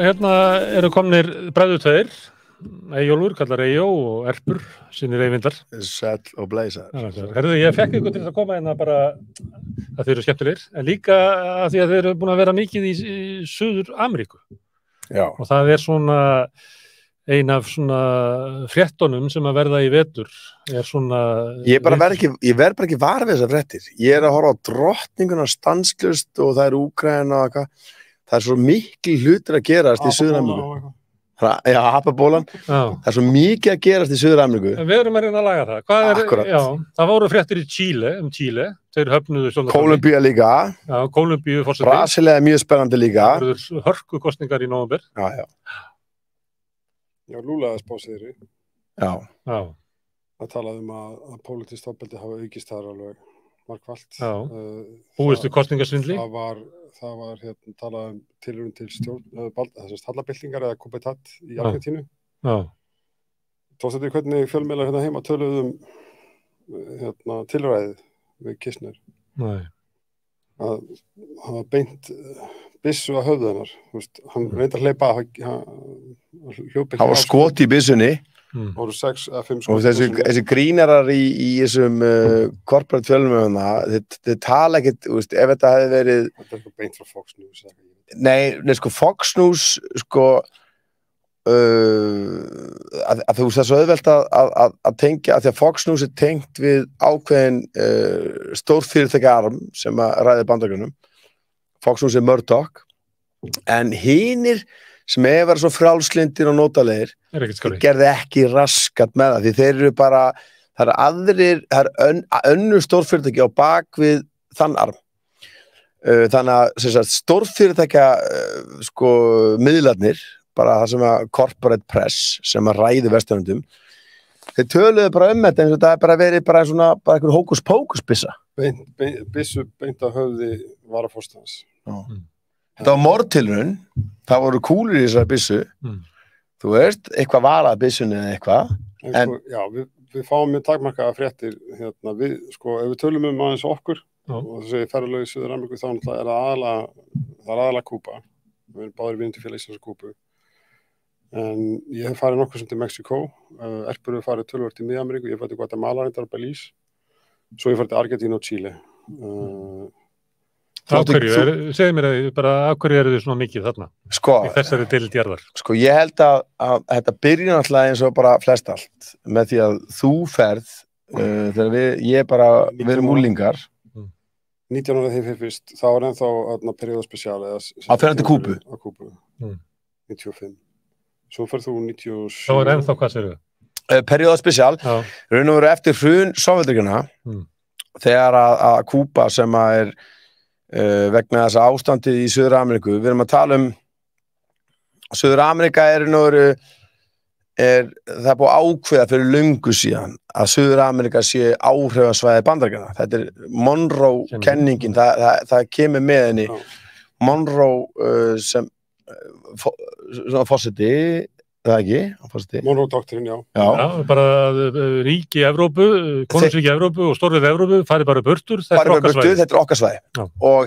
hérna eru komnir bræður tveir, Eyjólfur, kallar Eyjó og Erpur, sinni Eyvindar. Sæll og Bleisar. Herðu, ég fekk ykkur til að koma hérna bara að þeir eru skemmtilegir, en líka að því að þeir eru búin að vera mikið í Suður Ameríku. Já. Og það svona ein af svona fréttunum sem að verða í vetur svona... Ég verð bara ekki var við þessar fréttir. Ég að horfa á drottninguna stanslust og það Úkraína og eitthvað. Það svo mikil hlutir að gerast í Suður Ameríku. Já, happabólan. Það svo mikið að gerast í Suður Ameríku. Við erum að reyna að laga það. Akkurat. Já, það voru fréttir í Chile, Þeir höfnuðu svona... Kólumbía líka. Já, Kólumbíu forseti. Brasilia mjög spennandi líka. Það verður hörkukosningar í nóvember. Já. Já, Lula spásiðri. Já. Það talaði að pólitískt ofbeldi hafa aukist þar alveg margfalt. Já. Búistu kosningasvindli? Það var talað tilraun til stallabyltingar eða Kubetat í Argentínu. Já. Tókstu þetta hvernig fjölmiðlar heima töluðum tilræðið við Kirchner? Nei. Að hafa beint byssu að höfðu hennar. Hann reyndi að hleypa hljópi. Það var skot í byssunni. Það voru 6 eða 5 skot. Og þessi grínarar í þessum corporate fjölmiðlum þeir tala ekkert, ef þetta hefði verið... Þetta ekki beint frá Fox News. Nei, Fox News, að þú það svo auðvelt að tengja, að því að Fox News tengt við ákveðin stórfyrirtækja arm sem að ræði Bandaríkjunum. Fox News Murdoch, en hinir sem verið svo frjálslyndir og nótalegir gerði ekki raskat með það, því þeir eru bara, það önnur stórfyrirtæki á bak við þann arm. Þannig að stórfyrirtækja miðlarnir, bara það sem að corporate press sem að ræði Vesturlöndum, þeir töluðu bara þetta eins og það bara verið bara einhver hókus-pókus byssa. Byssu beint að höfði varaforstans. Þetta var morðtilraun, það voru kúlur í þessari byssu, þú veist, eitthvað var að byssunni eða eitthvað. Já, við fáum mjög takmarkaða fréttir, ef við tölum aðeins okkur, og það segir ferðalög í Suður Ameríku, þá er það aðalega Kúba, við erum báðir vinir til félag Íslands og Kúbu, en ég hef farið nokkuð sem til Mexíkó, Erpur hefur farið töluvert í Mið-Ameríku, ég fætti Guatemala reyndar og Belize, svo ég farið til Argentínu og Chile. Segðu mér bara, af hverju eru þið svona mikið þarna? Í þessari deild jarðar? Ég held að þetta byrja náttúrulega eins og bara flest allt, með því að þú ferð, þegar við erum úlingar. 19 ára þegar fyrst, þá var ennþá periódaspecial. Að ferða til Kúbu? Á Kúbu, 95. Svo ferð þú 97. Þá er ennþá hvað segir þau? Periódaspecial, raun og veru eftir hrun Sovétríkjanna, þegar að Kúba sem að vegna þess að ástandið í Suður Ameríku, við erum að tala Suður Ameríka það búið ákveða fyrir löngu síðan að Suður Ameríka sé áhrifasvæði Bandaríkjanna. Þetta Monroe-kenningin, það kemur með henni. Monroe sem forseti, það ekki? Monroe-doktrín, já. Já, bara ríki í Evrópu, konungsríki í Evrópu og stórveldið Evrópu, farið bara burtur, þetta er okkar svæði. Og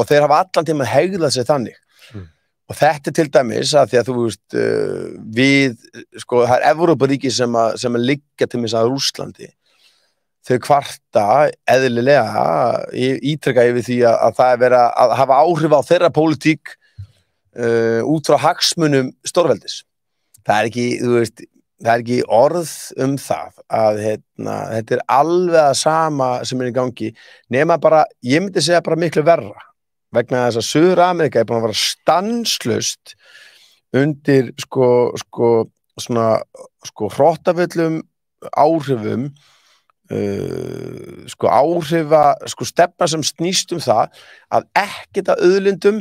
þeir hafa allan tíma hegðað sér þannig. Og þetta til dæmis að því að þú veist, það er Evrópuríki sem að liggja til þess að Rússlandi. Þau kvarta eðlilega ítrekka yfir því að það er verið að hafa áhrif á þeirra pólitík út frá hagsmunum stórveldis. Það er ekki orð það að þetta er alveg að sama sem í gangi, nema bara, ég myndi segja bara miklu verra, vegna þess að Suður Ameríka búin að vera stanslaust undir hrottafullum áhrifum, stefna sem snýst það að ekkert að auðlindum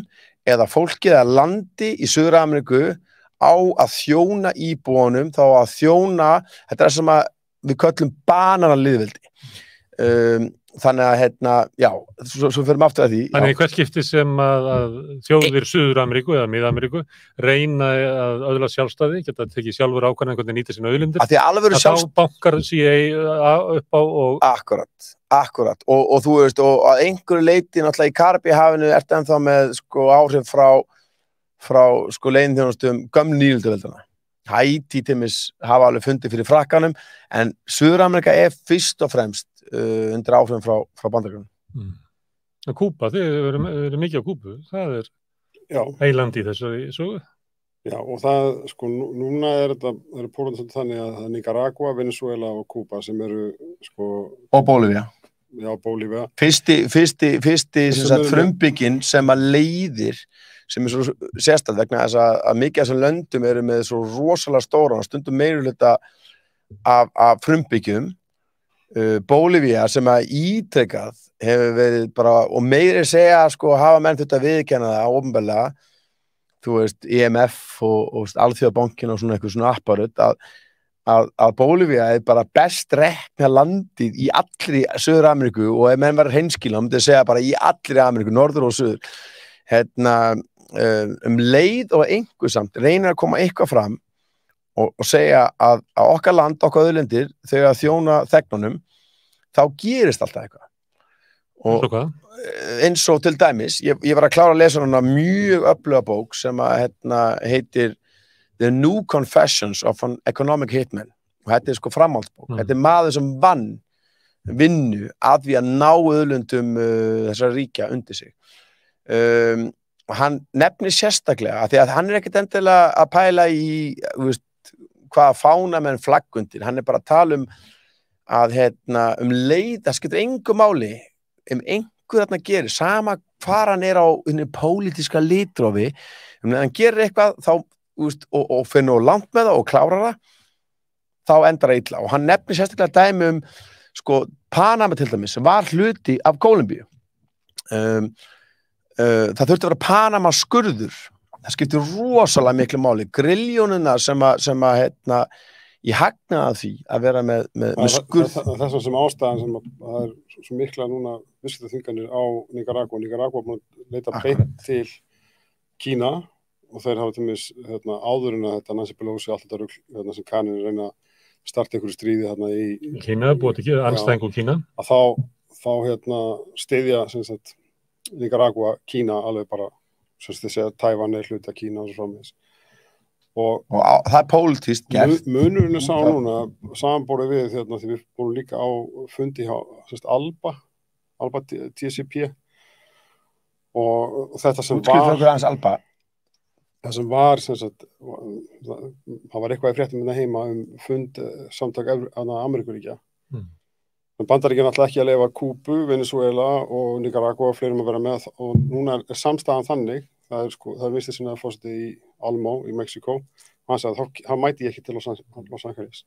eða fólkið eða landi í Suður Ameríku á að þjóna íbúanum, þá að þjóna, þetta sem að við köllum bananalýðveldi. Þannig að, svo fyrir maður aftur að því. Þannig hvert skipti sem að þjóðir Suður Ameríku eða Mið-Ameríku reyna að öðlast sjálfstæði, geta tekið sjálfur ákvæðan hvernig nýta sína auðlindir, að þá bankar CIA upp á og... Akkurat. Og þú veist, og að einhverju leyti náttúrulega í Karabíhafinu ertu ennþá með áhrif frá frá sko leyniþjónustum gömlu nýlundaveldana. Haítí tímis hafa alveg fundið fyrir Frakkanum, en Suður-Ameríka fyrst og fremst undir áhrifum frá Bandaríkjunum. Kúba, þið eru mikið á Kúbu, það eiland í þessari sögu. Já, og það, sko, núna þetta pólun þannig að það Nicaragua, Venezuela og Kúba sem eru, sko... Og Bólivía. Já, Bólivía. Fyrsti frumbygginn sem að leiðir, sem svo sérstætt vegna þess að mikið af þessum löndum eru með svo rosalega stóran, stundum meirihluta af frumbyggjum. Bólivía sem að ítrekað hefur verið bara, og meiri segja, sko, hafa menn þetta viðurkenna það opinberlega, þú veist, IMF og Alþjóðabankinn og svona eitthvað svona apparut, að Bólivía bara best rekna landið í allri Suður-Ameríku, og ef menn var hreinskilna, myndi segja bara í allri Ameríku, norður og suður, leið og einhversamt reynir að koma eitthvað fram og segja að okkar land, okkar auðlindir, þegar þjóna þegnunum, þá gerist alltaf eitthvað. Og eins og til dæmis, ég var að klára að lesa hana mjög öfluga bók sem að heitir The New Confessions of an Economic Hitman, og þetta sko framhaldsbók. Þetta maður sem vann vinnu að því að ná auðlundum þessara ríkja undir sig. Hann nefnir sérstaklega, að því að hann ekkert endilega að pæla í, hvaða fána menn flaggundir, hann bara að tala að leið, það skiptir engu máli einhver þarna gerir, sama hvar hann á pólitíska litrófi, hann gerir eitthvað þá, og finnur langt með það og klárar það, þá endar það illa, og hann nefnir sérstaklega dæmi sko, Panama til dæmis, sem var hluti af Kólumbíu. Það þurfti að vera Panama skurður, það skiptir rosalega miklu máli, grilljónuna sem að ég hagnaði því að vera með skurð. Þessum sem ástæðan sem það svo mikla núna viðskiptaþvinganir á Nicaragua. Nicaragua búin að leita beint til Kína, og þeir hafa til dæmis áður en að þetta Nancy Pelosi allt þetta rugl sem kaninn reyna að starta einhverju stríði í Kína, búið ekki anstæðingu Kína. Að þá styðja sem sagt Nicaragua, Kína alveg bara, sem þið segja, Tævan hluti af Kína og svo framvegis. Og það pólitískt gert. Munurinn sá núna, samanborið við því við búum líka á fundi hjá Alba TCP, og þetta sem það sem var sem sagt, það var eitthvað í fréttum heima fund samtök Ameríkuríkja. Bandaríkjunum alltaf ekki að leyfa Kúbu, Venezuela og Nicaragua og fleirum að vera með, og núna samstæðan þannig, það visti sinna fórseti í Almo í Mexíkó, og hann sagði að það mæti ég ekki til Los Angeles.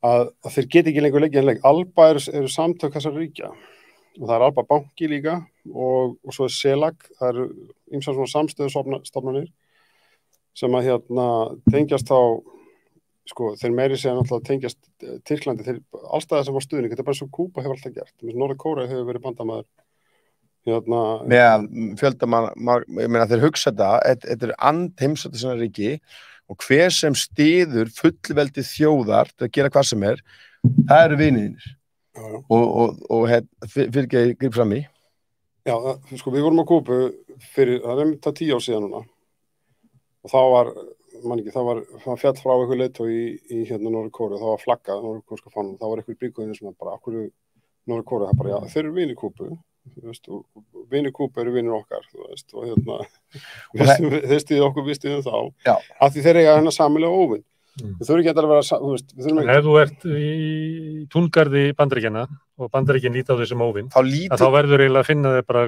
Að þeir geti ekki lengur leikið en leik. Alba eru samtök þessar ríkja, og það Alba banki líka, og svo CELAC, það eru ýmsar svona samstöðustofnanir sem að tengjast þá, sko, þeir meiri segja náttúrulega tengjast Tyrklandi, þeir allstaðar sem var stuðning, þetta bara svo Kúba hefur alltaf gert, Norður-Kórea hefur verið bandamaður fjöldamann, ég meina þeir hugsa þetta heimsótti svona ríki, og hver sem styður fullveldi þjóðar til að gera hvað sem það eru viniðinir. Og fyrir ekki að ég grip fram í. Já, sko, við vorum á Kúbu fyrir, það það 10 ár síðan núna, og þá var fjall frá einhver leiðtogi í Norður-Kórea, þá var flaggað norður-kóreska fánum, þá var einhver bríkuðin sem bara, akkur Norður-Kórea, það bara, já, þeir eru vinir Kúbu, og vinir Kúbu eru vinir okkar, og þeir stýðu okkur, við stýðum þá, af því þeir eiga sameiginlega óvin. Við þurfum ekki að vera, ef þú ert í túngarði Bandaríkjanna og Bandaríkin líta á því sem óvin, þá verður eiginlega að finna þig bara,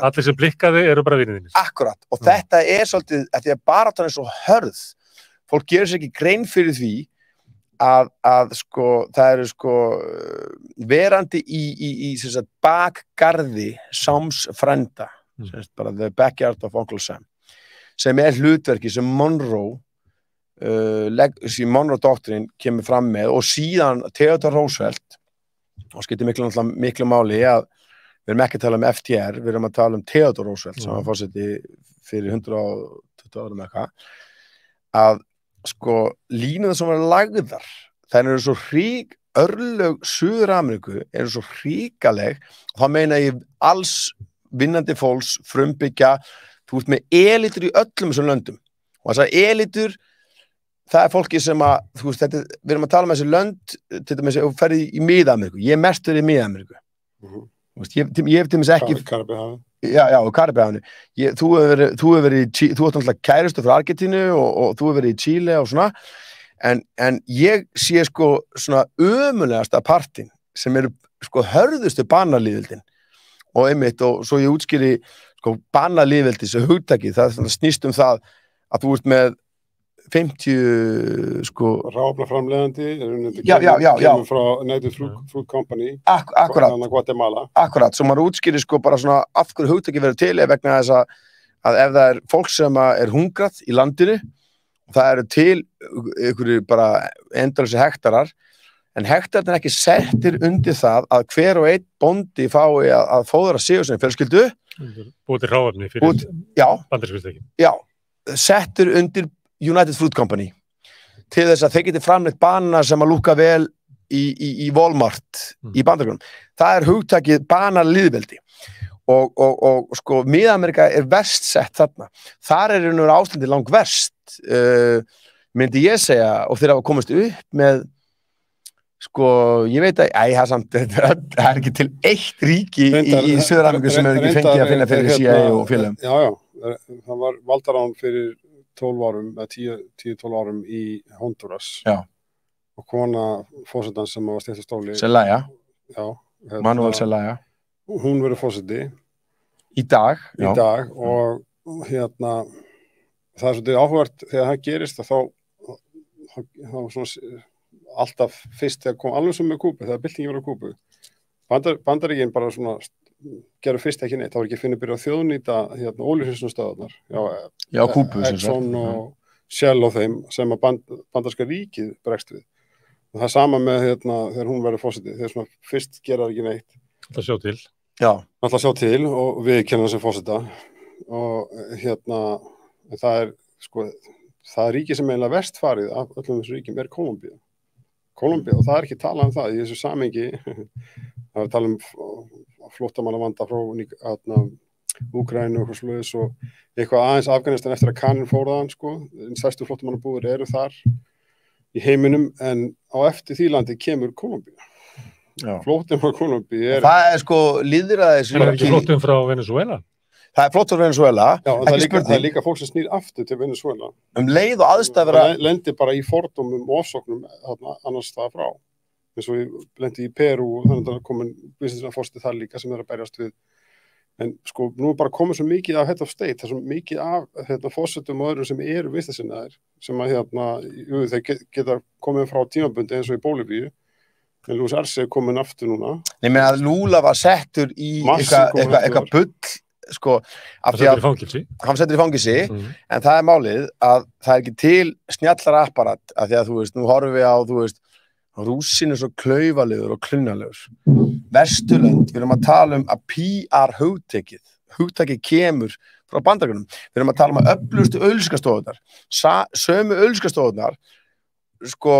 allir sem blikkaði eru bara vinir þínir. Akkurat, og þetta svolítið, að því að baráttan svo hörð, fólk gerur sér ekki grein fyrir því að sko, það eru sko verandi í bakgarði Sams frænda, bara the backyard of Uncle Sam, sem hlutverki sem Monroe Monroe-doktrín kemur fram með, og síðan Theodore Roosevelt, og skiptir miklu máli að við erum ekki að tala FDR, við erum að tala Theodore Roosevelt sem var forseti fyrir 120 árum eitthvað, að sko línuðar sem var lagðar, þær eru svo örlög Suður-Ameríku eru svo hrikaleg, þá meina ég alls vinnandi fólks, frumbyggja, þú ert með elitur í öllum þessum löndum og þessar elitur, það fólki sem að, þú veist, við erum að tala þessi lönd, til dæmis, ef þú ferði í Mið-Ameríku, ég mest verið í Mið-Ameríku. Ég hef til dæmis ekki... Karibíhafinu. Já, Karibíhafinu. Þú hefur verið þú ert náttúrulega kærustu frá Argentínu og þú hefur verið í Chile og svona, en ég sé sko svona ömulegasta partinn sem eru sko hörðustu banalýðveldin og einmitt, og svo ég útskýri sko banalýðveldi sem hugtakið, það snýst það að þú ert með 50 sko ráfnaframleiðandi kemur frá United Fruit Company akkurat, svo maður útskýrir sko bara svona af hverju hugtakið verður til vegna þess að ef það er fólk sem er hungrað í landinu og það eru til einhverju bara endalösi hektarar en hektarnir ekki settir undir það að hver og einn bóndi fái að fóðra sig og sinni fjölskyldu búið til hráefni fyrir bandarískustæki settur undir United Fruit Company til þess að þeir geti framleitt banana sem að lúka vel í Walmart í Bandaríkjunum. Það er hugtakið banalýðveldi og sko Mið-Ameríka er verst sett þarna. Þar er nú ástandi langt verst myndi ég segja og þeir hafa komist upp með sko, ég veit það er ekki til eitt ríki í Suður-Ameríku sem hefur ekki fengið að finna fyrir CIA og félögum. Já, það var valdarán fyrir 12 árum, eða 10-12 árum í Honduras. Já. Og kona fórsetans sem var stýrt á stóli. Zelaya. Já. Manuel Zelaya. Hún verið fórseti. Í dag. Í dag og það er svolítið áhugavert þegar það gerist að þá svona alltaf fyrst þegar kom alveg sem með Kúbu, þegar byltingin var á Kúbu. Bandaríkin bara svona gerðu fyrst ekki neitt, það var ekki að finna byrja að þjóðnýta olíuhreinsunarstöðvarnar Kúbu Exxon og Shell og þeim sem að bandaríska ríkið bregst við. Og það sama með þegar hún verður fórseti, þegar svona fyrst gera ekki neitt. Það sjá til. Já. Það sjá til og við kennum sem fórseta og það er sko það ríki sem eiginlega verst farið af öllum þessu ríkjum Kólumbía og það er ekki talað um það í þessu samhengi það er talað um flóttamannavanda frá Úkraínu og svoleiðis og eitthvað aðeins Afganistan eftir að Kanin fór þaðan sko, stærstu flóttamannabúðir eru þar í heiminum en á eftir því landi kemur Kólumbía. Flóttin frá Kólumbíu það er sko lýðræðis það er ekki flóttin frá Venezuela. Það er flott frá Venezuela. Já, það er líka fólk sem snýr aftur til Venezuela. Leið og aðstæður það lendir bara í fordómum og ofsóknum annars það frá. Eins og ég lendi í Perú og þannig að það komin businessfórsetið þar líka sem er að berjast við. En sko, nú er bara komið svo mikið af head of state, það er svo mikið af fórsetum og öðrum sem eru viðstasinnaðir, sem að þeir geta komið frá tímabundi eins og í Bólivíu, en Luis Arce er komin aftur núna. Nei, menn að Lula var settur í eitthvað bull, sko, af því að hann settur í fangilsi, en það er málið að það er ekki til snjallara apparat, af því að þú veist, nú horfum við á, þú veist, Rússinn er svo klaufalegur og klunnalegur. Vesturlönd, við erum að tala um að PR hugtakið kemur frá Bandaríkjunum. Við erum að tala um að öflugustu auglýsingastofunar, sömu auglýsingastofunar, sko,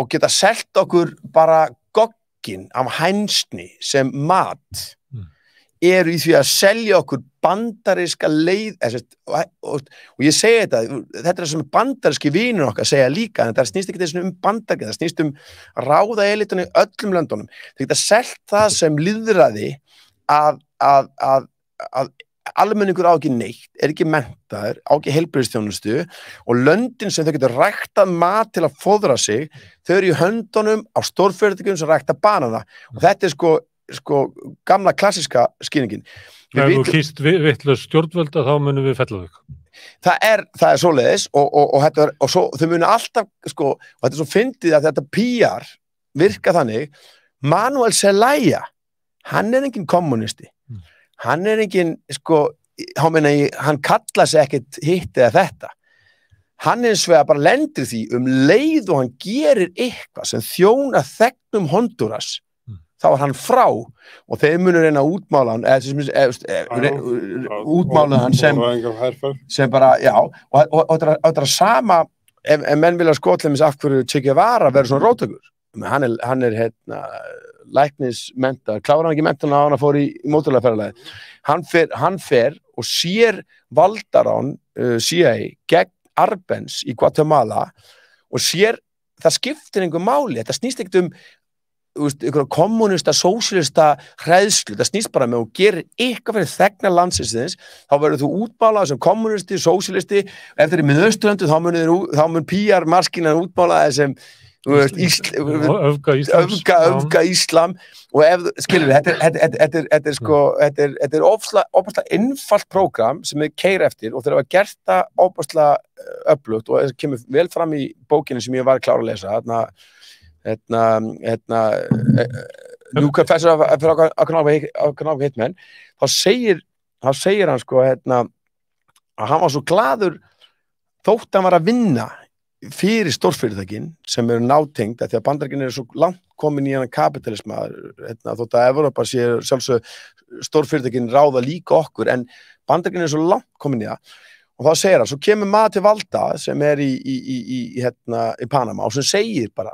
og geta selt okkur bara gogginn af hænsni sem mat, eru í því að selja okkur bandaríska leið, og ég segi þetta er það sem bandaríski vinur okkar segja líka, en það snýst ekki þessum bandaríska, það snýst ráða elituna í öllum löndunum. Það geta selt það sem lýðræði að almenningur á ekki neitt, er ekki menntaður, á ekki heilbrigðisþjónustu og löndin sem þau getur ræktað mat til að fóðra sig, þau eru í höndunum á stórfyrirtækjum sem rækta banana og þetta er sko gamla klassiska skýringin. Ef þú kýst vitlaus stjórnvöld þá munum við fella þau. Það er svoleiðis og svo þau munu alltaf sko, og þetta er svo fyndið að þetta PR virka þannig, Manuel Zelaya, hann er engin kommunisti. Hann er engin sko, hann kalla sig ekkert hitt eða þetta. Hann eins vegar bara lendir því leið og hann gerir eitthvað sem þjóna þegnum Honduras. Þá var hann frá og þeir munur reyna að útmála hann útmála hann sem bara, já og þetta er sama ef menn vilja skotlemis af hverju Che Guevara verður svona róttökur, hann er læknismenta, klárar hann ekki mentuna á hann að fór í mótorlegaferðalagi, hann fer og og sér valdarán CIA gegn Arbenz í Guatemala og sér, það skiptir einhver máli, þetta snýst ekkert einhverja kommunista, sósíalista hræðslu, það snýst bara með að gera eitthvað fyrir þegna landsins, þá verður þú útmálað sem kommunisti, sósíalisti, ef þeir eru Miðausturlöndum, þá mun PR-maskinan útmálaði sem öfga Íslam og ef, skilur þetta er ofaslega einfalt prógram sem við keyra eftir og þeir hafa gert það ofaslega öflugt og það kemur vel fram í bókinni sem ég var klár að lesa New Confessor of Economic Hitmen þá segir hann sko að hann var svo glaður þótt hann var að vinna fyrir stórfyrirtækin sem eru nátengd því að Bandaríkin eru svo langt komin í hann kapitalisma þótt að Evrópa sé sjálfsög stórfyrirtækin ráða líka okkur en Bandaríkin eru svo langt komin í það og þá segir hann, svo kemur maður til valda sem er í Panama og sem segir bara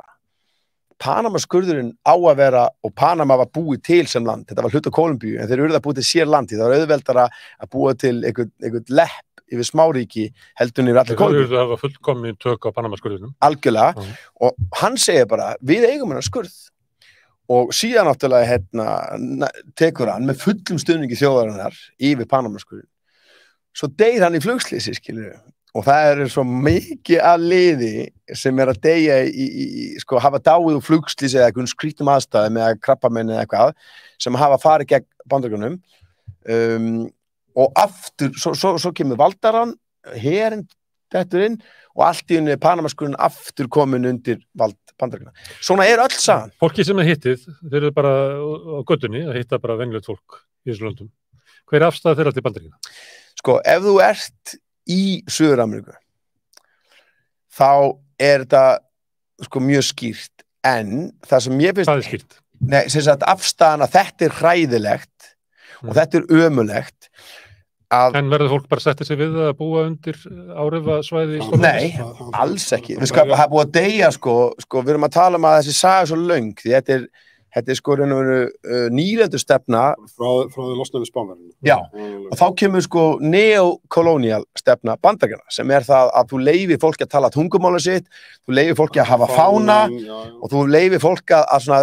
Panama-skurðurinn á að vera og Panama var búið til sem land, þetta var hluta Kólumbíu en þeir eru að búið til sér landi, það var auðveldara að búa til einhvern lepp yfir smáríki heldunni yfir allir Kólumbíu. Það var fullkomin tök á Panama-skurðunum. Algjörlega, og hann segir bara, við eigum hennar skurð og síðan náttúrulega tekur hann með fullum stuðningi þjóðarinnar yfir Panama-skurðun. Svo deyr hann í flugsleysi, skilurðu. Og það svo mikið að liði sem að deyja sko hafa dáið úr flugslýsi eða einhvern skrýtnum aðstæðum eða krabbamenn eða eitthvað sem hafa farið gegn Bandaríkjunum og aftur, svo kemur valdarann, herinn dettur inn og allt í unni Panama-skurðin aftur komin undir vald Bandaríkjuna. Svona öll sagan. Fólki sem hittið, þeir eru bara á göttunni að hitta bara venjulegt fólk í þessu löndum. Hver afstæða þeirra til Bandaríkjuna? Sko, ef þú ert í Suður-Ameríku þá þetta sko mjög skýrt en það sem ég finnst það skýrt? Nei, sem sagt afstæðan að þetta hræðilegt og þetta ömurlegt En verður fólk bara settið sig við að búa undir áhrifasvæði? Nei, alls ekki það er búið að deyja sko við erum að tala að þessi saga svo löng því þetta sko nýlendustefna frá því losnaði Spánverjunum. Já, og þá kemur sko neokolóníal stefna Bandaríkjanna sem það að þú leyfir fólki að tala tungumáli sitt, þú leyfir fólki að hafa fána og þú leyfir fólki að svona,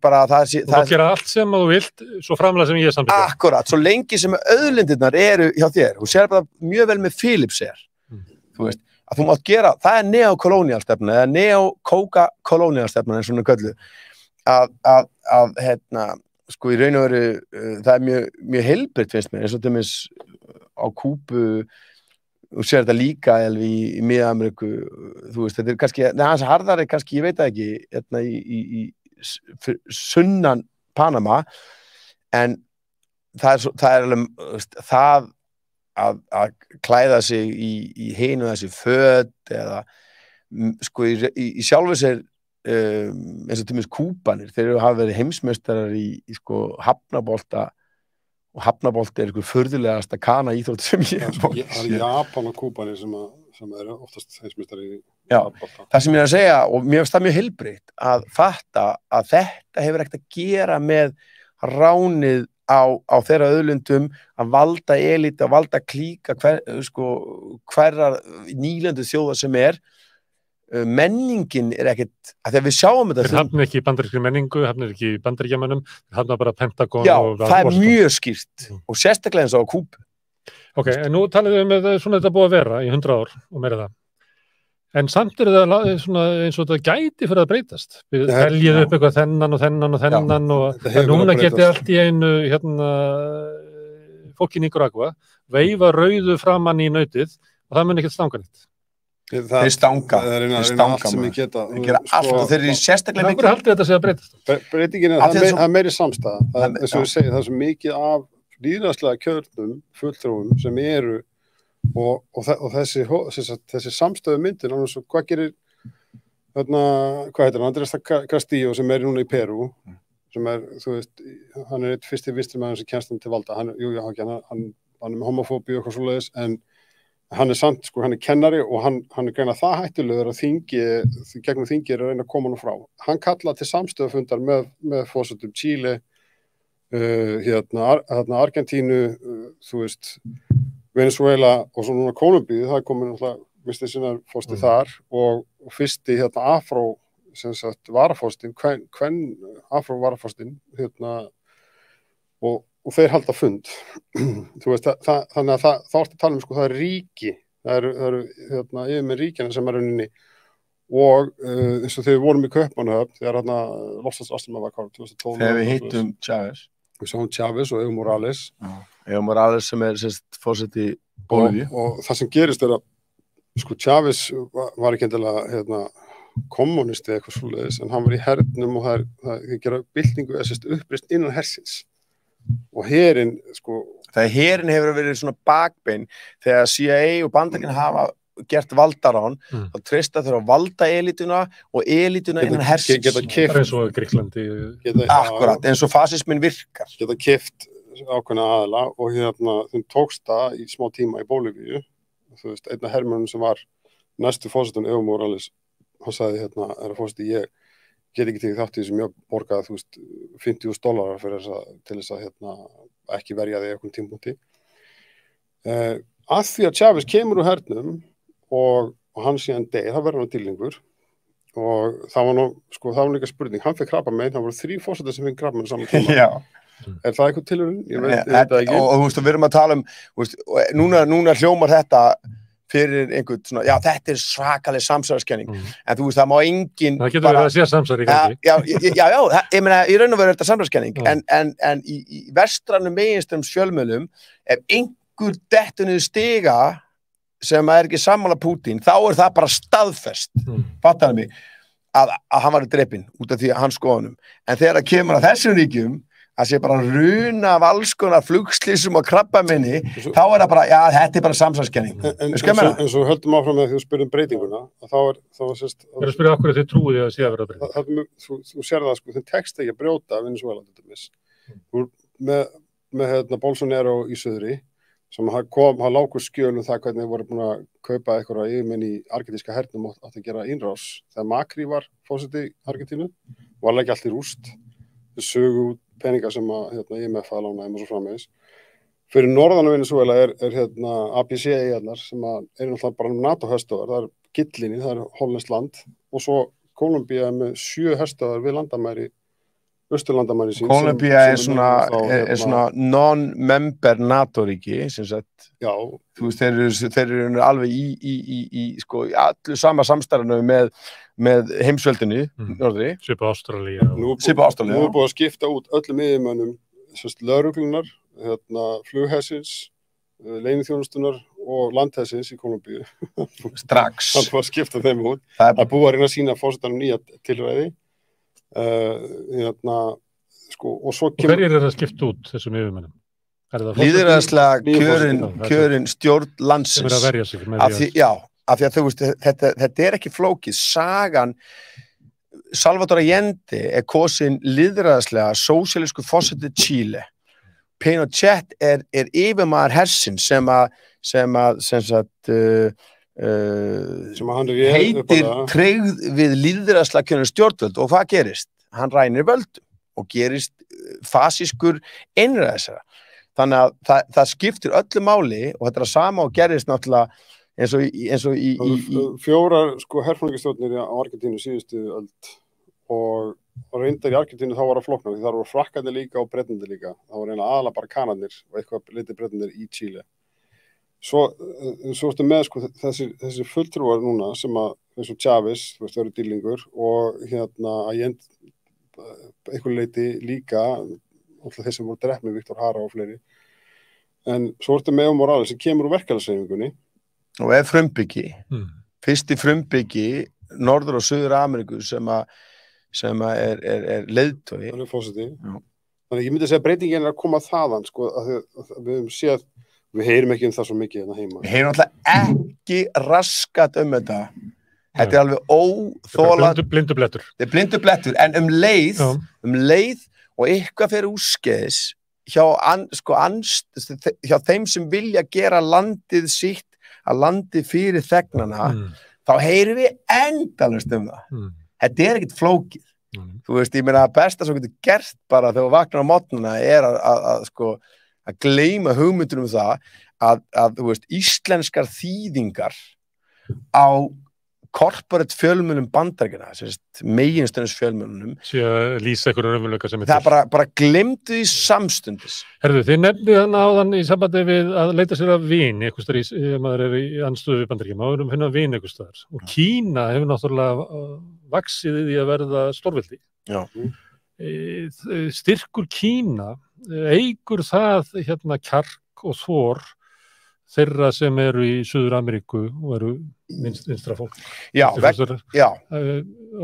bara það þú má gera allt sem þú vilt, svo framlega sem ég samþykki. Akkurat, svo lengi sem auðlindirnar eru hjá þér, þú sér bara mjög vel með Philips þú veist, að þú mátt gera, það neokolóníal stefna eða neokóka-kolóníal stefna eins og hún kölluð sko í raun og veru það mjög heilbrigt finnst mér eins og dæmis á Kúbu og sér þetta líka í Mið-Ameríku þú veist, þetta kannski, hans harðari kannski, ég veit það ekki í sunnan Panama en það alveg það að klæða sig í hinu þessi föt eða sko í sjálfu sér eins og til mér Kúbanir, þeir hafa verið heimsmeistarar í sko hafnabolta og hafnabolti einhver furðulegasta kana íþrótt sem ég það Japan og Kúbanir sem eru oftast heimsmeistari í hafnabolta. Það sem ég að segja og mér finnst það mjög heilbrigt að fatta að þetta hefur ekkert að gera með ránið á þeirra auðlundum að valda elít, að valda klíka hverjar nýlendu þjóða sem menningin ekkert, að þegar við sjáum þetta þeir hafna ekki í bandarískri menningu, hafna ekki í bandaríkjamönnum, þeir hafna bara Pentagon já, það mjög skýrt og sérstaklega eins og á Kúbu. Ok, en nú talið við með svona þetta búið að vera í 100 ár og meira það en samt það svona eins og þetta gæti fyrir að breytast við veljið upp eitthvað þennan og núna geti allt í einu fólk í Nicaragua veifa rauðu framann í nautið og það mun ekkert stanga nýtt. Þeir stanga sem ég geta allt og þeir eru sérstaklega mikið haldið þetta sé að breytast breytingin það meiri samstæða það er svo mikið af lýðræðislega kjörnum fulltrúum sem eru og þessi samstöðu myndin hvað gerir hvað heitir hann, Andrés Castillo sem núna í Perú sem þú veist, hann eitt fyrsti vinstrimaður sem kemst hann til valda hann er homofóbi og eitthvað svoleiðis en hann samt, sko, hann kennari og hann greina það hættulegur að gegnum þingi að reyna að koma hann frá. Hann kallaði til samstöðufundar með forsetum Chile, Argentínu, þú veist, Venezuela og svo núna Kólumbíu, það komin alltaf mistið sinna fórsti þar og fyrsti afró, sem sagt, varafórstin, afró varafórstin, og þeir halda fund. Þú veist, þannig að þá ertu að tala sko, það ríki, það eru yfir með ríkjana sem rauninni og eins og þegar við vorum í Kaupmannahöfn, þegar loftslagsráðstefna var klárt 2012. Þegar við hittum Chávez. Við sáum Chávez og Evo Morales. Evo Morales sem forseti Bolívíu. Og það sem gerist að sko Chávez var ekki endilega kommunisti eða eitthvað svoleiðis, en hann var í hernum og það gera byltingu uppreist innan hersins. Og herinn, sko... Það herinn hefur verið svona bakbein þegar CIA og Bandaríkin hafa gert valdarán, þá treysta þeir á valdaelítuna og elítuna innan hersins. Geta kipt... Það eins og Grikklandi. Akkurat, eins og fasismin virkar. Geta kipt ákveðna aðila og þeim tókst það í smá tíma í Bolívíu. Þú veist, einna hermönnum sem var næstu fórsetan Evo Morales, hann sagði fórseti, ég get ekki tekið þátt í sem ég borgaði, þú veist, $50,000 fyrir til þess að ekki verja því einhvern tímpúnti. Að því að Chávez kemur úr hernum og hann síðan deyr, það verður hann dýrlingur og það var líka spurning, hann fekk krabbamein, það voru 3 fórsetar sem fekk krabbamein saman tíma. Já. Er það eitthvað tilhörun? Ég veit það ekki. Og þú veist, við erum að tala núna hljómar þetta fyrir einhvern svona, já, þetta er svakaleg samsæriskenning, en þú veist, það má enginn... Það getur verið að sé samsæri í gangi. Já, ég meina, í raun og veru er þetta samsæriskenning, en í vestrænum meginströms fjölmiðlum, ef einhver dettur niður stiga sem er ekki sammála Pútín, þá er það bara staðfest, fattaðu mig, að hann var drepinn út af því að hann skoðunum. En þegar það kemur að þessum ríkjum, að sé bara runa af alls konar flugslýsum og krabbameini, þá er það bara, já, þetta er bara samsæriskenning. En svo höldum áfram með því að spyrjum breytinguna, að þá var sérst... Ég er að spyrja okkur að þið trúið að sé að vera breyting. Þú sér það, sko, þeim tekst ekki að brjóta Venezuela, með Bolsonaro í suðri, sem hann lágur skjölum það hvernig þeir voru búin að kaupa eitthvað yfirmenn í argentíska hernum og átt að gera innrás. Þegar Macri var forseti Argentínu, var ekki allt í rúst, þau sögu út peninga sem IMF að lána og svo framvegis. Fyrir norðan Venezuela er ABC-eyjarnar sem eru náttúrulega bara NATO-herstöðvar, það er Gillinni, það er hollenskt land og svo Kólumbía með 7 herstöðvar við landamæri, austurlandamæri sín. Kólumbía er svona non-member NATO-ríki, sem sagt. Já. Þú veist, þeir eru alveg í allu sama samstarfinu með heimsveldinu, norðri. Svipað Ástralía. Nú er búið að skipta út öllum yfirmönnum, lögreglunar, flughersins, leyniþjónustunar og landhersins í Kólumbíu. Strax. Það búið að skipta þeim út. Það búið að reyna að sýna forsetanum nýja tilræði. Og svo kemur... Hverjir er það skipt út þessum yfirmönnum? Lýðræðislega kjörin stjórn landsins. Sem er að verja sig með því að... Já, af því að þú veist, þetta er ekki flókið. Sagan, Salvador Allende er kosin lýðræðislega sósíalísku forseti Chile. Pinochet er yfirmaður hersins sem heitir tryggð við lýðræðislega kjörin stjórnvöld og hvað gerist? Hann rænir völdum og gerist fasískur einræðisherra. Þannig að það skiptir öllu máli og þetta er að sama og gerist náttúrulega eins og í 4 herfóringastjórnir á Argentínu síðustu öld og reyndar í Argentínu þá var það flóknar því það voru Frakkarnir líka og Bretarnir líka. Það voru aðalega bara Kanarnir og eitthvað litið Bretarnir í Chile. Svo ertu með þessi fulltrúar núna sem eins og Chávez, þú veist, eru dýrlingur og Allende eitthvað leiti líka alltaf þeir sem voru drepnir, Víktor Jara og fleiri. En svo ertu með Evo Morales sem kemur úr verkefnaðshreyfingunni. Og er frumbyggi. Fyrsti frumbyggi Norður- og Suður-Ameríku sem er leiðtogi. Það er fórseti. Þannig ég myndi að segja breytingin er að koma þaðan, sko, að við höfum séð, við heyrum ekki það svo mikið hérna heima. Við heyrum alltaf ekki raskat þetta. Þetta er alveg óþolandi. Blindu blettur. Þetta er blindu blettur, en um leið og eitthvað fyrir úrskeiðis hjá þeim sem vilja gera landið sitt að landið fyrir þegnana, þá heyrum við endalaust það. Þetta er ekkert flókið. Þú veist, ég meina að besta sem getur gert bara þegar þú vaknar á morgnana að gleyma hugmyndunum það að þú veist, íslenskar þýðingar á corporate fjölmiðlum Bandaríkjanna, meginstöðnis fjölmiðlunum lýsa einhverjum raunveruleika sem það bara gleymdu því samstundis. Herðu, þið nefnið hann áðan í sambandi við að leita sér að vini einhvers staðar ef maður í andstöðu við Bandaríkjanna, maður erum finna vini einhvers staðar og Kína hefur náttúrulega vaxið í því að verða stórveldi. Já. Styrkur Kína eykur það kjark og þor þeirra sem eru í Suður-Ameríku og eru vinstra fólk. Já, og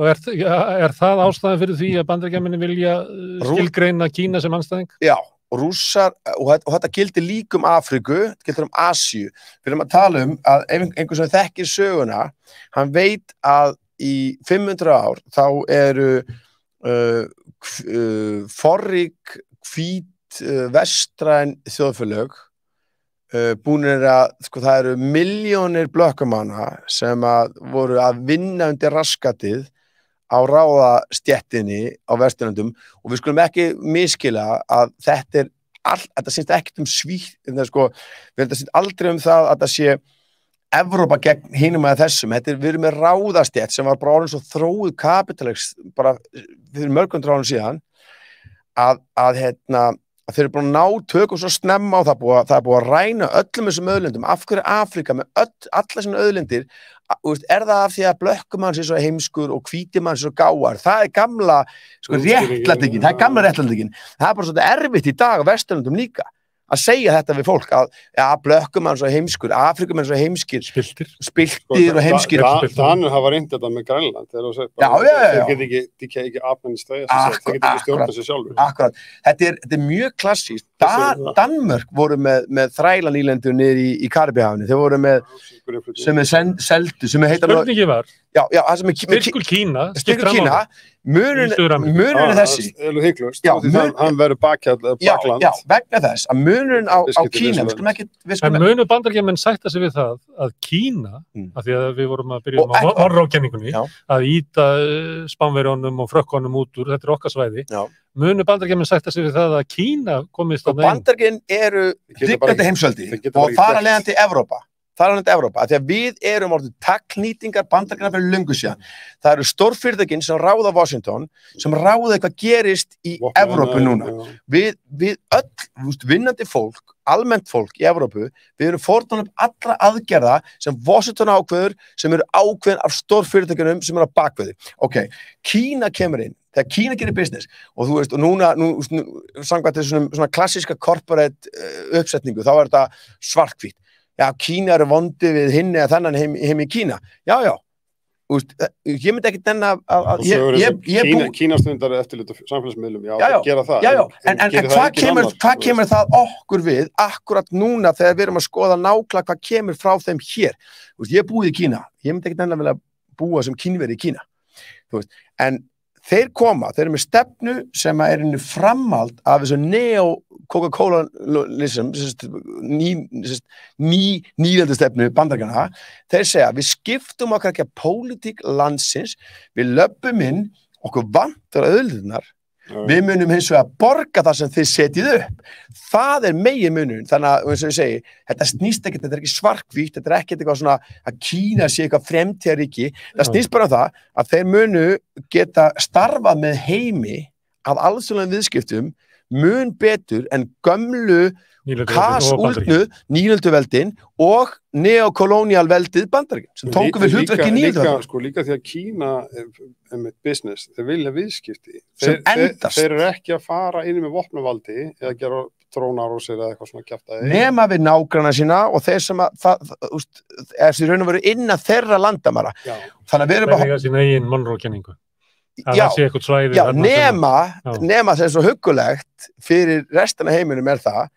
er það ástæðan fyrir því að Bandaríkjamenn vilja skilgreina Kína sem andstæðing? Já, og Rússar, og þetta gildir líka Afríku, þetta gildir Asíu. Við erum að tala að einhver sem þekkir söguna, hann veit að í 500 ár þá eru forrík, hvít, vestræn þjóðfélög búnir að, það eru milljónir blökkumanna sem voru að vinna undir raskatið á ráðastéttinni á Vesturlöndum og við skulum ekki miskila að þetta sýnst ekkert svíð, við sýnst aldrei það að það sé Evrópa gegn hinum að þessum, við erum með ráðastétt sem var bara orðin svo þróið kapitalisk bara fyrir mörgum árum síðan að þeir eru búin að ná tökum svo snemma og það er búið að ræna öllum þessum auðlindum. Af hverju Afríka með allar svona auðlindir, er það af því að blökkumann sé svo heimskur og hvítimann sé svo gáar? Það gamla réttlætingin, það bara svolítið erfitt í dag á Vesturlöndum líka að segja þetta við fólk að blökkumann svo heimskur, Afríkumenn svo heimskir spiltir og heimskir. Danir hafa reynt þetta með Grænland þeir geta ekki afnæmst þeir geta ekki stjórna sig sjálfur. Akkurat, þetta er mjög klassískt. Danmörk voru með þrælanýlendur niður í Karibíahafinu, þeir voru með sem seldu, sem heita spurningi var styrkur Kína munurinn þessi hann verður bakland vegna þess að munurinn á Kína en munu Bandaríkjamenn sætta sig við það að Kína, af því að við vorum að byrja á Monroe-kenningunni að ýta Spánverjónum og frökkunum út úr, þetta er okkar svæði munu Bandaríkjamenn sætta sig við það að Kína komist og Bandaríkin eru ríkjandi heimsveldi og þar að leiðandi Evrópa af því að við erum orðið takknýtingar Bandaríkjanna fyrir löngu síðan. Það eru stórfyrirtækin sem ráða Washington, sem ráða hvað gerist í Evrópu núna. Við öll, vinnandi fólk, almennt fólk í Evrópu, við erum fórnum allra aðgerða sem Washington ákveður, sem eru ákveðin af stórfyrirtækinum sem eru á bakveði. Ok, Kína kemur inn. Þegar Kína gerir business og þú veist, og núna samkvæmt þessu svona klassíska corporate uppsetningu, þá er þetta svarthvítt. Já, Kína eru vondi við hinn eða þennan heim í Kína. Já. Ég myndi ekki nenna að Kína stundar eftirlit á samfélagsmiðlum, gera það. En hvað kemur það okkur við akkurat núna þegar við erum að skoða nákvæmlega hvað kemur frá þeim hér? Ég búið í Kína, ég myndi ekki nenna vilja búa sem kínveri í Kína. En þeir eru með stefnu sem er framhald af þessu neo-Coca-Cola-lism, nýlendastefnu Bandaríkjanna. Þeir segja, við skiptum okkar ekki að pólitík landsins, við löpum inn, okkur vantar auðlindirnar, við munum hins vegar að borga það sem þið setjið upp. Það er meginmunurinn, þannig að, eins og ég segi, þetta snýst ekkert, þetta er ekki svarthvítt, þetta er ekkert eitthvað svona að Kína sé eitthvað fremtíðaríki, það snýst bara það að þeir munu geta starfað með heimi af alþjóðlegum viðskiptum mun betur en gömlu kasúldnu nýlönduveldin og neokolónialveldið Bandaríkjanna sem tóku við hlutverki nýlönduveldin. Líka því að Kína er með business, þeir vilja viðskipti. Sem endast. Þeir eru ekki að fara inn með vopnavaldi eða gera drónarúsir eða eitthvað svona kjaftaði. Nema við nágranna sína og þeir sem er því raun og veru innan þeirra landamæra. Þannig að við erum bara sína eigin Monroe-kenningu. Nema sem svo huggulegt fyrir restina heiminum er það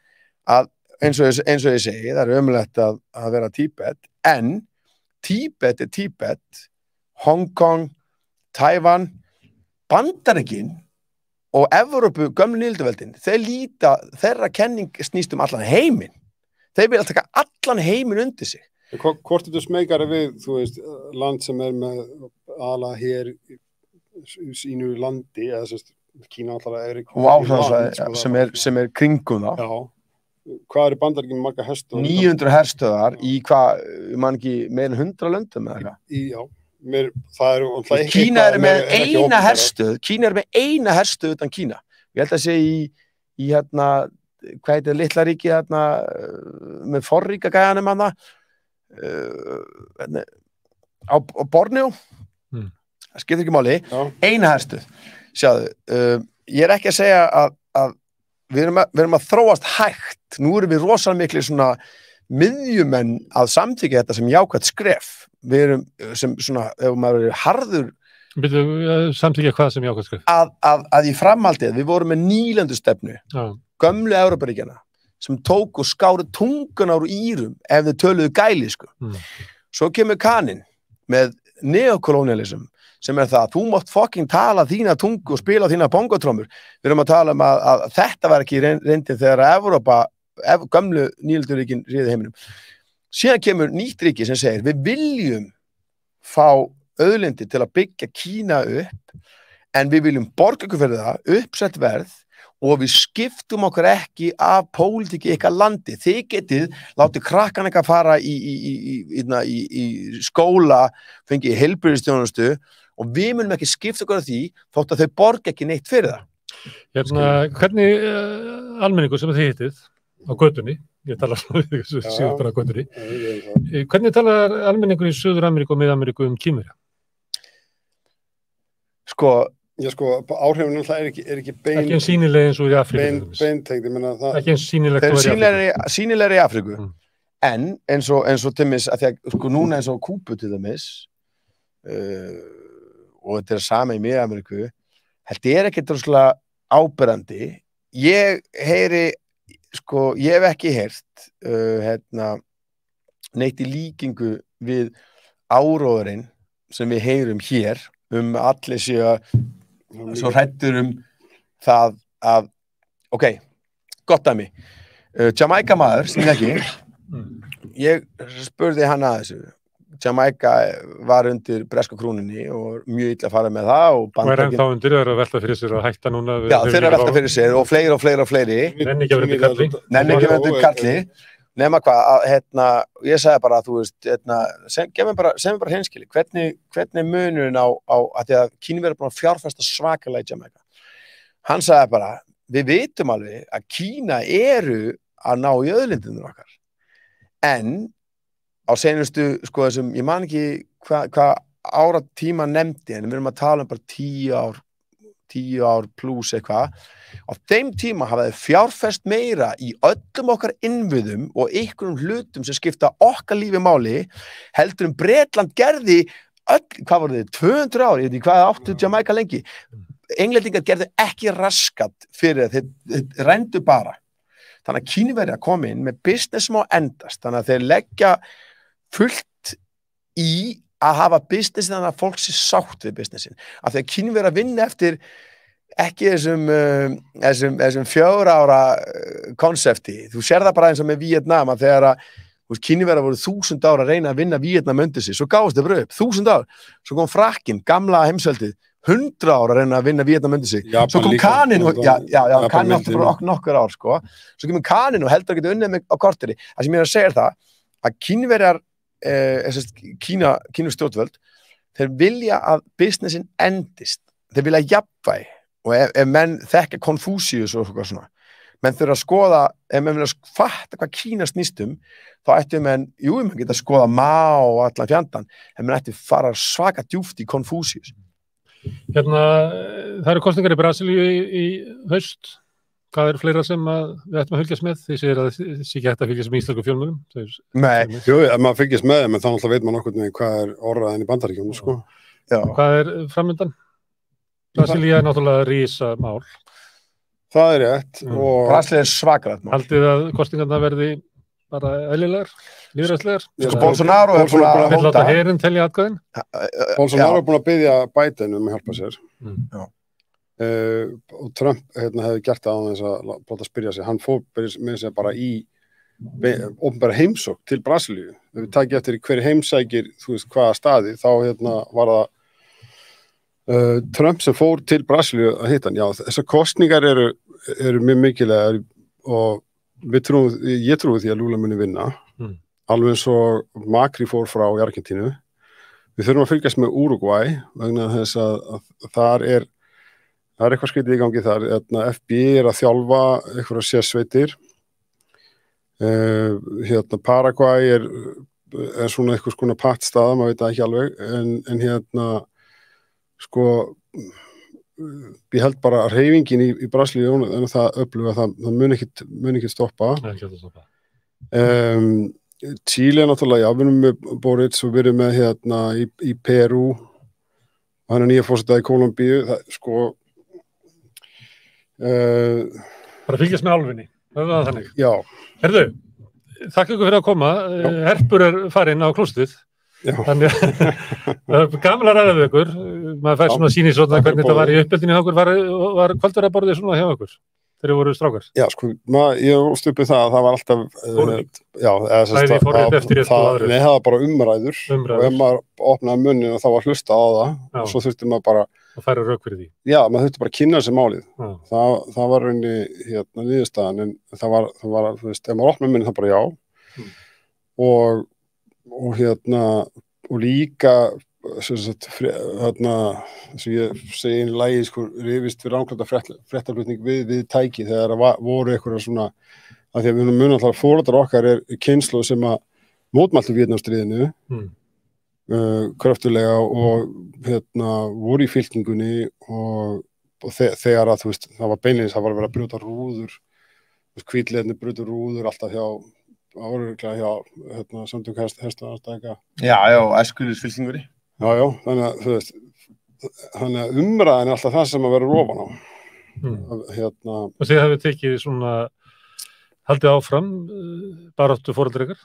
að eins og ég segi, það er ömulegt að vera Tíbet, en Tíbet er Tíbet, Hong Kong, Tævan, Bandaríkin og Evrópu, gömlu nýlduveldin, þeirra kenning snýst allan heiminn. Þeir vilja taka allan heiminn undir sig. Hvort er þetta smekari við, þú veist, land sem er með aðalega hér sínu landi, eða sérst, Kína alltaf ekki... Og áhrifasvæði sem kringum það. Já. Hvað Bandaríkin marga herstöðar? 900 herstöðar í hvað, man ekki, meira en 100 löndum eða eitthvað? Já. Kína með eina herstöð, Kína með eina herstöð utan Kína. Ég held að sé í hérna, hvað heitir litla ríki hérna, með forríka gæjanum hana, á Borneo. Það skiptir ekki máli. Eina herstöð. Sjáðu, ég ekki að segja að við erum að þróast hægt. Nú erum við rosalega miklu svona miðjumenn að samþykja þetta sem jákvætt skref. Við erum sem svona, ef maður er harður samþykja hvað sem jákvætt skref? Að í framhaldið, við vorum með nýlendustefnu, gömlu Evróparíkjana, sem tók og skáru tunguna úr Írum ef þau töluðu gælisku. Svo kemur Kaninn með neokolonialism, sem er það, þú mátt fucking tala þína tungu og spila þína bongotrómur. Við erum að tala að þetta var ekki reyndin þegar Evrópa, gömlu nýlenduríkin réði heiminum. Síðan kemur nýtt ríki sem segir, við viljum fá auðlindi til að byggja Kína upp, en við viljum borga ykkur fyrir það, uppsett verð, og við skiptum okkur ekki af pólitíki ykkar landi. Þið getið, látið krakkan eitthvað fara í skóla, fengið heilbrigðisþjónustu, og við munum ekki skipta okkur af því, þótt að þau borga ekki neitt fyrir það. Hérna, hvernig almenningur sem þið hittið á götunni, ég tala síðan á götunni, hvernig talar almenningur í Suður-Ameríku og Mið-Ameríku Kínverja? Sko, áhrifin er ekki bein... Ekki eins sýnileg eins og í Afríku. Beintegn, ég menna það... Ekki eins sýnilegt og í Afríku. Sýnilegri í Afríku. En eins og Timmis, að því að sko núna eins og Kúbu til dæmis, og þetta sama í Mið-Ameríku, þetta ekki droslega áberandi. Ég heyri, sko, ég hef ekki heyrt neitt í líkingu við áróðurinn sem við heyrum hér, allir séu svo hræddur það að, ok, gott dæmi. Jamaica maður, sem ég spurði hann að þessu. Jamaica var undir breska krúnunni og mjög illa að fara með það. Og ennþá undir, þeir eru að velta fyrir sér að hætta núna. Já, þeir eru að velta fyrir sér og fleiri. Nenni ekki að vera undir Karli. Nenni ekki að vera undir Karli. Nema hvað, ég sagði bara, þú veist, sem bara hreinskili, hvernig munurinn á að því að Kínverjar er búin að fjárfesta svakalega í Jamaica. Hann sagði bara, við vitum alveg að Kína eru að ná í auðlindunum okkar. En á seinustu, sko, þessum, ég man ekki hvað áratíma nefndi, en við erum að tala bara 10 ár pluss eitthvað. Á þeim tíma hafa þeir fjárfest meira í öllum okkar innviðum og einhverjum hlutum sem skipta okkar lífi máli, heldur Bretland gerði hvað voru þið, 200 ár, ég veit ekki hvað áttu Jamaica lengi. Englendingar gerðu ekki raskat fyrir þeir rændu bara. Þannig að Kínverjar komi inn með business sem á endast, þannig að þeir leggja fullt í að hafa businessin þannig að fólk sé sátt við businessin. Af því að Kínverjar vinna eftir ekki þessum 4 ára konsepti. Þú sér það bara eins og með Víetnam að þegar að Kínverjar voru 1000 ára að reyna að vinna Víetnam undir sig, svo gáðist þau bara upp, 1000 ár. Svo kom Frakkinn, gamla heimsveldið, 100 ára að reyna að vinna Víetnam undir sig. Svo kom Kaninn og, Kaninn átti bara nokkur ár, sko. Svo kemur Kaninn og heldur að geta unnið á korteri. Það sem ég er að segja það, að Kínverjar, Kínu stjórnvöld, þeir vilja að businessin endist. Þeir vilja jafnvægi. Og ef menn þekka Konfúsíus og svona, menn þurfa að skoða, ef menn vilja fatta hvað Kína snýst þá ættu menn geta að skoða Mao og allan fjandann, en menn ættu fara svaka djúpt í Konfúsíus. Hérna, það eru kosningar í Brasilíu í haust. Hvað eru fleira sem við ættum að fylgjast með? Þið segir að þið sé ekki hægt að fylgjast með íslensku fjölmiðlum? Nei. Jú, ef maður fylgjast með þeim, en þá náttúrulega veit maður nokkuð með hvað er orðaðin í Bandaríkjunum, sko. Hvað framundan? Brasilía náttúrulega rísa mál. Það rétt. Brasilía svakalega mál. Haldið að kosningarna verði bara eðlilegar, lífræðslegar? Sko Bolsonaro er búin að hóta. Láta herinn telja atkvæðin? Bolsonaro er búin að biðja Biden að hjálpa sér. Og Trump hefði gert það á þess að láta spyrja sig. Hann fór með sig bara í opinbera heimsókn til Brasilíu. Ef við takið eftir hver heimsækir, þú veist, hvaða staði, þá var það Trump sem fór til Brasilíu að hitta hann, já, þessar kosningar eru mjög mikilvægar og ég trúi því að Lula muni vinna, alveg eins og Macri fór frá í Argentínu. Við þurfum að fylgjast með Uruguay vegna þess að þar er eitthvað skrítið í gangi þar. FBI að þjálfa einhverja sérsveitir. Paraguay er svona eitthvað skona pattstaða, maður veit það ekki alveg, en sko ég held bara að hreyfingin í Brasilíu en það öfluga, það mun ekki stoppa. Nei, ekki að stoppa. Chile náttúrulega, já, við erum með Boric og við erum með í Perú og hann er nýja fórseta í Kólumbíu, það sko bara fylgjast með álfinni, það var þannig. Já. Herðu, þakka ykkur fyrir að koma. Herpur er farinn á klóstið. Þannig að gaman að ræða við ykkur. Maður fær svona sýn í svona hvernig þetta var í uppeldinu hjá ykkur. Var kvöldverðarborðið svona hjá ykkur þegar þið voru strákar? Já, sko, ég stupið það að það var alltaf það var bara umræður og ef maður opnaði munnin og þá var hlusta á það og svo þurfti maður bara að færa rök fyrir því. Já, maður þurfti bara að kynna sér málið. Það var rauninni niðurstaðan, en það var þú veist, ef maður opnaði munnin það bara já og líka sem ég segi einu lagi sko, rifist við rangláta fréttaflutning við tæki þegar voru eitthvað svona að því að við munum alltaf foreldrar okkar er kynslóð sem að mótmæltu Víetnamstríðinu kröftulega og voru í fylkingunni og þegar að þú veist það var beinleiðis það var að vera að brjóta rúður hvítleðni brjóta rúður alltaf hjá samtök hestaðarstæka. Já, æskulisfylkingunni. Já, þannig að þú veist umræðin er alltaf það sem að vera ofan á. Og þið hafið tekið svona haldið áfram baráttu foreldrar ykkar?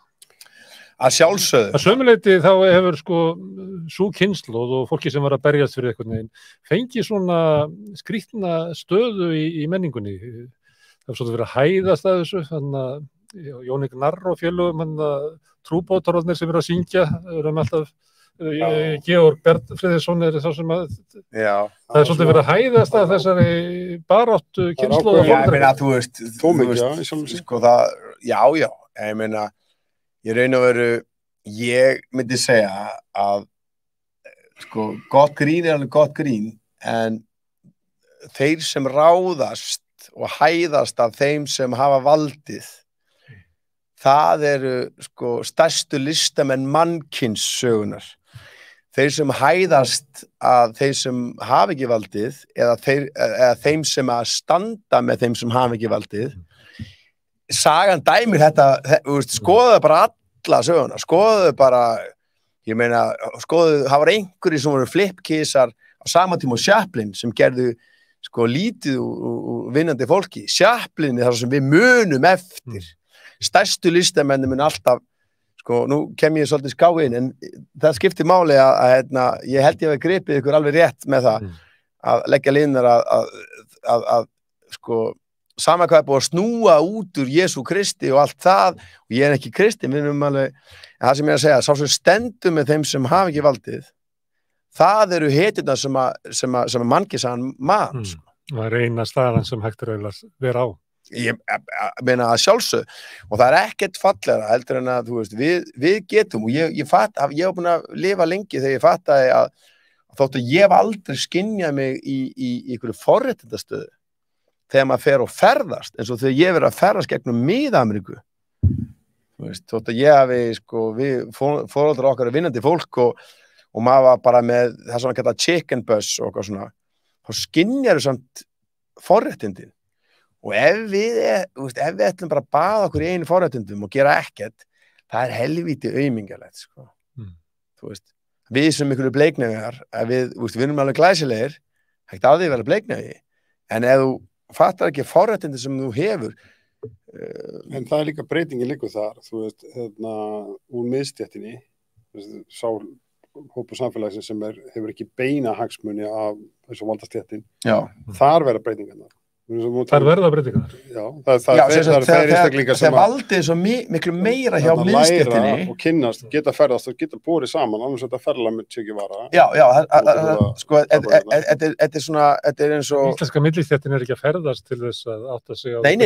Að sjálfsögðu. Að sömuleyti þá hefur sko sú kynslóð og fólki sem var að berjast fyrir eitthvað neginn fengið svona skrýtna stöðu í menningunni. Það var svolítið verið að hæðast að þessu, þannig að Jón Gnarr og félögum trúbótararnir sem eru að syngja erum alltaf Georg Bjarnfriðsson er þá sem að það er svolítið verið að hæðast að þessari baráttu kynslóð Já, ég meina þú veist sko það, ég meina ég raun og veru ég myndi segja að sko gott grín er alveg gott grín en þeir sem ráðast og hæðast af þeim sem hafa valdið það eru sko stærstu listamenn mannkynssögunar. Þeir sem hæðast að þeir sem hafa ekki valdið eða þeim sem að standa með þeim sem hafa ekki valdið. Sagan dæmir þetta, skoðuðu bara alla söguna, skoðuðu bara, ég meina, það var einhverjir sem voru flipkísar á sama tíma og Chaplin sem gerðu sko lítið úr vinnandi fólki. Chaplin er það sem við munum eftir. Stærstu listamenni mun alltaf, sko, nú kem ég svolítið skáinn, en það skiptir máli að ég held ég að gripið ykkur alveg rétt með það, að leggja línar að sko, sama hvað er búið að snúa út úr Jesú Kristi og allt það, og ég er ekki Kristi, minnum alveg, en það sem ég er að segja, sá sem stendur með þeim sem hafa ekki valdið, það eru hetjurnar sem mannkynsagan mann. Það er eina staðan sem hægt er að vera á. Ég meina að sjálfsög og það er ekkert fallegra heldur en að þú veist, við getum og ég var búin að lifa lengi þegar ég fattaði að þótt að ég hef aldrei skynjað mig í einhverju forréttindastöðu þegar maður fer og ferðast eins og þegar ég verið að ferðast gegnum Mið-Ameríku þótt að ég hafi sko, við foreldrar okkar er vinnandi fólk og maður var bara með það svona kallað chicken bus og eitthvað svona þá skynjar þú samt forréttindin og ef við ætlum bara að baða okkur í einu forréttindum og gera ekkert, það er helvíti aumingalegt, sko. Þú veist, við sem ykkur bleiknægar, við erum alveg glæsilegir, hægt að því vera bleiknægi, en ef þú fattar ekki forréttindi sem þú hefur. En það er líka breytingin líka þar, þú veist, úr miðstéttinni, sá hópur samfélagsins sem hefur ekki beina hagsmuni af þessu valdastéttin, þar vera breytingarnar. Það verða breytingar. Já, það er þeir einstaklingar sem að valdið svo miklu meira hjá miðstéttinni og kynnast, geta ferðast og geta borið saman, annars þetta ferðalag með Che Guevara. Já, sko, þetta er svona, þetta er eins og... Íslenska millistéttin ekki að ferðast til þess að átta sig á... Nei,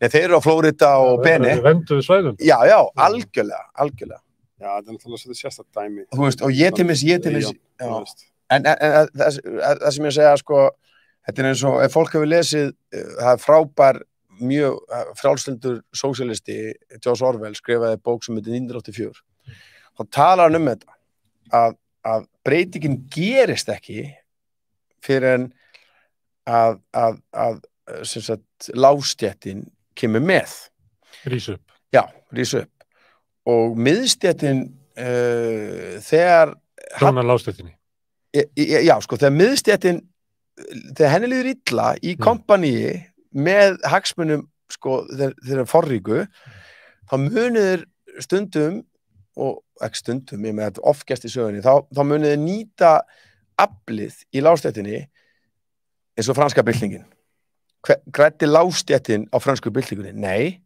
þeir eru á Flórida og Beni. Það er venduðu svæðum. Já, algjörlega. Já, það er náttúrulega þetta sérstakt dæmi. Þú veist, og ég til mis, en það sem ég segja, sko, þetta er eins og, ef fólk hefur lesið, það er frábær, mjög frjálslyndur sósíalisti, George Orwell, skrifaði bók sem heitir 1984. Þá talar hann þetta, að breytingin gerist ekki fyrir en að sem sagt, lágstéttin kemur með. Rís upp. Já, rís upp. Og miðstéttin, þegar... Hjónar lágstéttinni. Já, sko, þegar miðstéttin þegar henni líður illa í kompaníi með hagsmunum sko þeirra forríku þá munir stundum og ekki stundum, ég með þetta ofgest í sögunni þá munir nýta aflið í lágstéttinni eins og franska byltingin græddi lágstéttin á fransku byltingunni? Nei,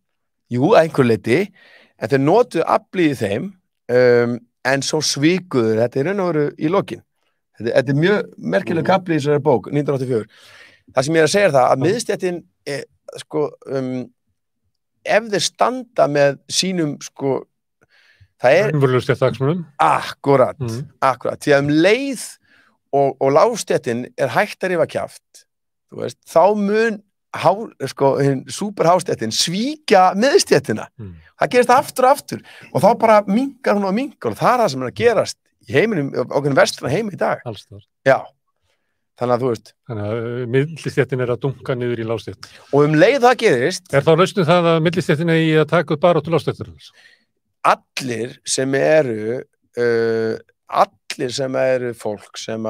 jú, að einhver leyti en þeir notuðu aflið í þeim en svo svíkuður þetta í raun og veru í lokin. Þetta er mjög merkileg kafli í þessari bók, 1984. Það sem ég er að segja það, að miðstéttin, sko, ef þeir standa með sínum, sko, það er... Umvörlustéttahagsmunum. Akkurat. Því að leið og lágstéttin er hægt að rifa kjaft, þú veist, þá mun, sko, súperhástéttin svíkja miðstéttina. Það gerist aftur og aftur og þá bara minkar hún og það er það sem er að gerast í heiminum, okkur vestra heimi í dag. Allstar. Já, þannig að þú veist. Þannig að millistéttin er að dunka niður í lágstétt. Og leið það gerist. Er þá lausnum það að millistéttin er í að taka upp baráttu lágstéttarins? Allir sem eru fólk sem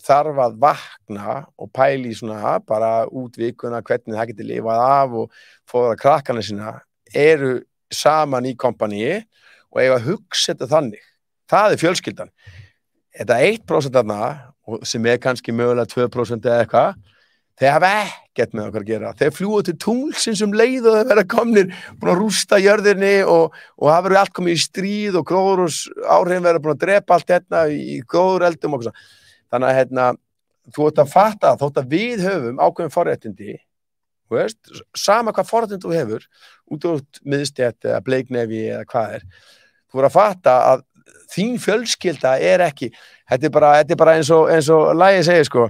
þarf að vakna og pæli svona bara út vikuna hvernig það getur lifað af og fóra krakkana sína eru saman í kompaníi og eiga að hugsa þetta þannig. Það er fjölskyldan. Þetta 1% þarna, sem er kannski mögulega 2% eða eitthvað, þeir hafa ekkert með okkar að gera. Þeir fljúa til tunglsins leið og þeir verða komnir, búin að rústa jörðinni og það verður allt komið í stríð og gróðurhúsáhrifin verður búin að drepa allt hérna í gróðureldum og svona. Þannig að þú ert að fatta þótt að við höfum ákveðin forréttindi, þú veist, sama hvað forréttindi þú hefur, út miðstétt eða bleiknefi eða hvað þú voru að fatta að þín fjölskylda er ekki, þetta er bara eins og lagið segir sko,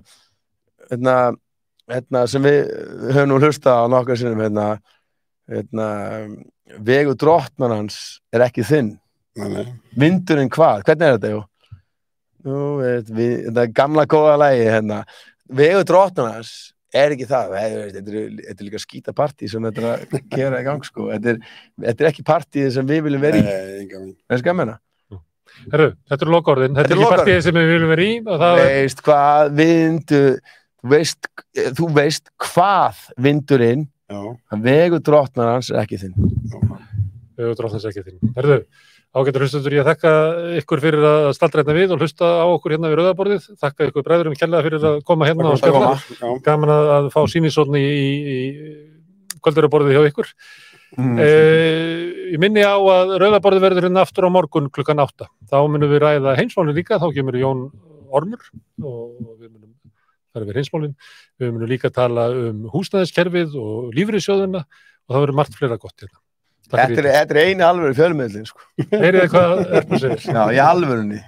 sem við höfum nú hlusta á nokkar sinnum, vegur drottnarans er ekki þinn. Vindurinn hvað? Hvernig er þetta, þetta er gamla góða lagið, vegur drottnarans er ekki það, þetta er líka skítapartí sem þetta er að gera í gang sko, þetta er ekki partíð sem við viljum vera í. Það er skammina. Herru, þetta er lokaorðin, þetta er ekki partíð sem við viljum vera í. Veist hvað vindur, þú veist hvað vindurinn, að vegur drottnarans er ekki þinn. Vegur drottnarans er ekki þinn. Herru, ágættur hlustendur, ég þakka ykkur fyrir að staldra hérna við og hlusta á okkur hérna við rauðaborðið. Þakka ykkur bræðurum kærlega fyrir að koma hérna og spjalla. Gaman að fá sýnisotni í kvöldverðarborðið hjá ykkur. Ég minni á að rauðaborðið verður hérna aftur á morgun klukkan 8. Þá munum við ræða heimsmálin líka, þá kemur Jón Ormur og við munum fara yfir heimsmálin. Við munum líka tala húsnæðiskerfið og lífeyrissjóðina og það verður margt fleira gott hérna. Þetta er eini alvöru fjölmiðlinn sko. Heyrið hvað Erpur segir. Já, í alvörunni.